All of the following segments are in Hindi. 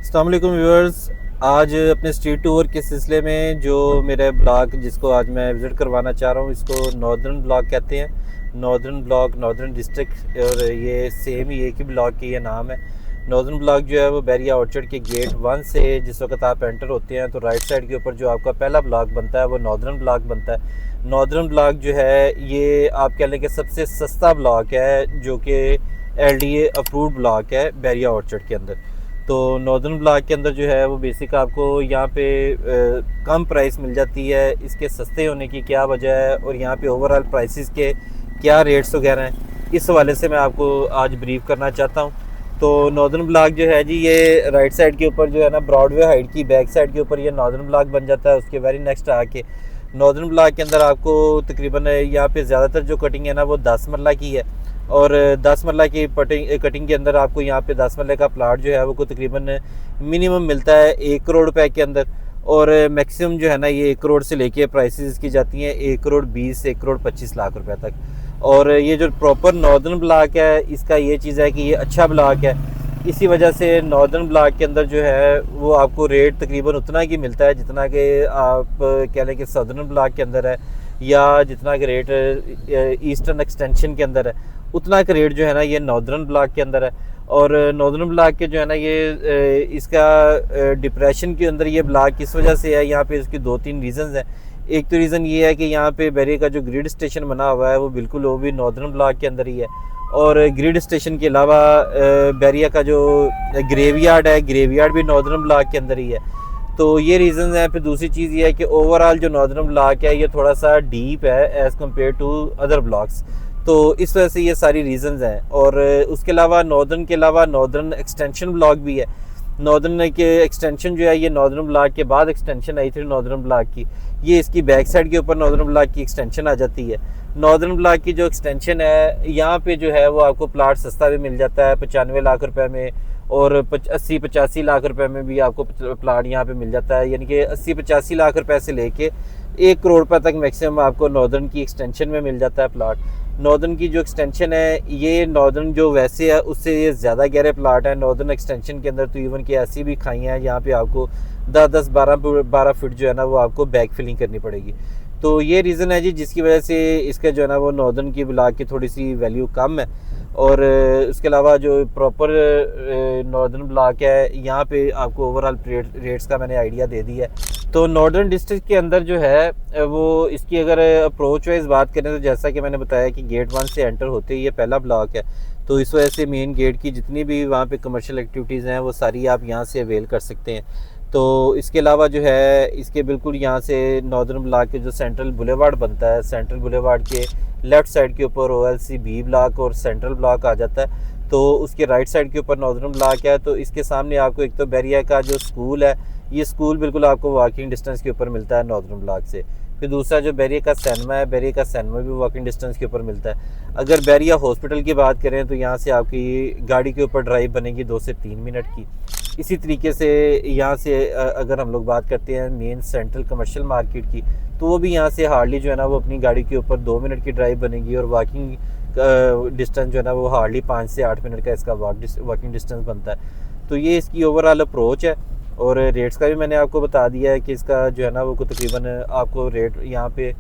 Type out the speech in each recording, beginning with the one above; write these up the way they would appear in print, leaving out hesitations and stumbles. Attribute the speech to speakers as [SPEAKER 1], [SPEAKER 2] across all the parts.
[SPEAKER 1] अस्सलाम वालेकुम व्यूअर्स। आज अपने स्ट्रीट टूर के सिलसिले में जो मेरा ब्लॉग जिसको आज मैं विज़िट करवाना चाह रहा हूँ, इसको नॉर्दर्न ब्लॉग कहते हैं। नॉर्दर्न ब्लॉग, नॉर्दर्न डिस्ट्रिक्ट, और ये सेम ही एक ही ब्लॉग की ये नाम है। नॉर्दर्न ब्लॉग जो है वो बैरिया ऑर्चर्ड के गेट 1 से जिस वक्त आप एंटर होते हैं तो राइट साइड के ऊपर जो आपका पहला ब्लॉक बनता है वो नॉर्दर्न ब्लॉक बनता है। नॉर्दर्न ब्लॉक जो है ये आप कह लें कि सबसे सस्ता ब्लॉक है, जो कि LDA अप्रूव्ड ब्लॉक है बैरिया ऑर्चर्ड के अंदर। तो नॉर्दर्न ब्लॉक के अंदर जो है वो बेसिक आपको यहाँ पे कम प्राइस मिल जाती है। इसके सस्ते होने की क्या वजह है और यहाँ पे ओवरऑल प्राइसेस के क्या रेट्स वगैरह हैं, इस हवाले से मैं आपको आज ब्रीफ करना चाहता हूँ। तो नॉर्दर्न ब्लॉक जो है जी, ये राइट साइड के ऊपर जो है ना, ब्रॉडवे हाइट की बैक साइड के ऊपर ये नॉर्दर्न ब्लॉक बन जाता है। उसके वेरी नेक्स्ट आके नॉर्दर्न ब्लॉक के अंदर आपको तकरीबन यहाँ पे ज़्यादातर जो कटिंग है ना वो 10 मरला की है, और 10 मरला की कटिंग के अंदर आपको यहाँ पे 10 मरले का प्लाट जो है वो को तकरीबन मिनिमम मिलता है 1 करोड़ रुपए के अंदर, और मैक्सिमम जो है ना ये 1 करोड़ से लेके प्राइसेस की जाती हैं 1 करोड़ 20 1 करोड़ 25 लाख रुपए तक। और ये जो प्रॉपर नॉर्दर्न ब्लॉक है इसका ये चीज़ है कि ये अच्छा ब्लॉक है, इसी वजह से नॉर्दर्न ब्लॉक के अंदर जो है वो आपको रेट तकरीबन उतना ही मिलता है जितना कि आप कह लें कि सदर्न ब्लॉक के अंदर है, या जितना कि रेट ईस्टर्न एक्सटेंशन के अंदर है उतना का रेट जो है ना ये नॉर्दर्न ब्लॉक के अंदर है। और नॉर्दर्न ब्लॉक के जो है ना ये इसका डिप्रेशन के अंदर ये ब्लॉक किस वजह से है, यहाँ पे इसकी 2-3 रीज़न्स हैं। एक तो रीज़न ये है कि यहाँ पे बैरिया का जो ग्रिड स्टेशन बना हुआ है वो बिल्कुल वो भी नॉर्दर्न ब्लॉक के अंदर ही है, और ग्रिड स्टेशन के अलावा बैरिया का जो ग्रेवयार्ड है, ग्रेवयार्ड भी नॉर्दर्न ब्लॉक के अंदर ही है। तो ये रीज़न है। फिर दूसरी चीज़ ये है कि ओवरऑल जो नॉर्दर्न ब्लॉक है ये थोड़ा सा डीप है as compare to other blocks, तो इस वजह से ये सारी रीज़न्स हैं। और उसके अलावा नॉर्दर्न एक्सटेंशन ब्लॉक भी है। नॉर्दर्न के एक्सटेंशन जो है ये नॉर्दर्न ब्लॉक के बाद एक्सटेंशन आई थी नॉर्दर्न ब्लॉक की, ये इसकी बैक साइड के ऊपर नॉर्दर्न ब्लॉक की एक्सटेंशन आ जाती है। नॉर्दर्न ब्लॉक की जो एक्सटेंशन है यहाँ पे जो है वो आपको प्लाट सस्ता भी मिल जाता है 95 लाख रुपए में, और 80-85 लाख रुपए में भी आपको प्लाट यहाँ पे मिल जाता है। यानी कि 80-85 लाख रुपए से लेके 1 करोड़ रुपए तक मैक्सिमम आपको नॉर्दर्न की एक्सटेंशन में मिल जाता है प्लाट। नॉर्दर्न की जो एक्सटेंशन है ये नॉर्दर्न जो वैसे है उससे ये ज़्यादा गहरे प्लाट है। नॉर्दर्न एक्सटेंशन के अंदर तो इवन की ऐसी भी खाइयाँ हैं यहाँ पे आपको 10-12 फीट जो है ना वो आपको बैक फिलिंग करनी पड़ेगी। तो ये रीज़न है जी जिसकी वजह से इसका जो है ना वो नॉर्दर्न की ब्लॉक की थोड़ी सी वैल्यू कम है। और उसके अलावा जो प्रॉपर नॉर्दर्न ब्लॉक है यहाँ पे आपको ओवरऑल रेट्स का मैंने आइडिया दे दिया है। तो नॉर्दर्न डिस्ट्रिक्ट के अंदर जो है वो इसकी अगर अप्रोच वाइज बात करें तो जैसा कि मैंने बताया कि गेट 1 से एंटर होते ही ये पहला ब्लॉक है, तो इस वजह से मेन गेट की जितनी भी वहाँ पे कमर्शियल एक्टिविटीज़ हैं वो सारी आप यहाँ से अवेल कर सकते हैं। तो इसके अलावा जो है इसके बिल्कुल यहाँ से नॉर्दर्न ब्लॉक के जो सेंट्रल बुलेवार्ड बनता है, सेंट्रल बुलेवार्ड के लेफ़्ट साइड के ऊपर OLC B ब्लॉक और सेंट्रल ब्लॉक आ जाता है। तो उसके राइट साइड के ऊपर नॉर्दर्न ब्लॉक है। तो इसके सामने आपको एक तो बैरिया का जो स्कूल है, ये स्कूल बिल्कुल आपको वॉकिंग डिस्टेंस के ऊपर मिलता है नॉर्दर्न ब्लॉक से। फिर दूसरा जो बैरिया का सैनमा है, बैरिया का सैनमा भी वॉकिंग डिस्टेंस के ऊपर मिलता है। अगर बैरिया हॉस्पिटल की बात करें तो यहाँ से आपकी गाड़ी के ऊपर ड्राइव बनेगी 2 से 3 मिनट की। इसी तरीके से यहाँ से अगर हम लोग बात करते हैं मेन सेंट्रल कमर्शियल मार्केट की, तो वो भी यहाँ से हार्डली जो है ना वो अपनी गाड़ी के ऊपर 2 मिनट की ड्राइव बनेगी, और वॉकिंग डिस्टेंस जो है ना वो हार्डली 5 से 8 मिनट का इसका वॉकिंग डिस्टेंस बनता है। तो ये इसकी ओवरऑल अप्रोच है। और रेट्स का भी मैंने आपको बता दिया है कि इसका जो है ना वो तकरीबन आपको रेट यहाँ पे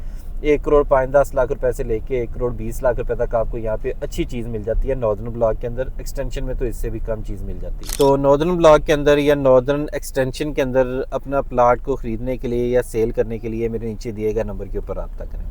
[SPEAKER 1] 1 करोड़ 5-10 लाख रुपए से लेके 1 करोड़ 20 लाख रुपए तक आपको यहाँ पे अच्छी चीज़ मिल जाती है नॉर्दर्न ब्लॉक के अंदर। एक्सटेंशन में तो इससे भी कम चीज़ मिल जाती है। तो नॉर्दर्न ब्लॉक के अंदर या नॉर्दर्न एक्सटेंशन के अंदर अपना प्लाट को ख़रीदने के लिए या सेल करने के लिए मेरे नीचे दिए गए नंबर के ऊपर रब्ता करें।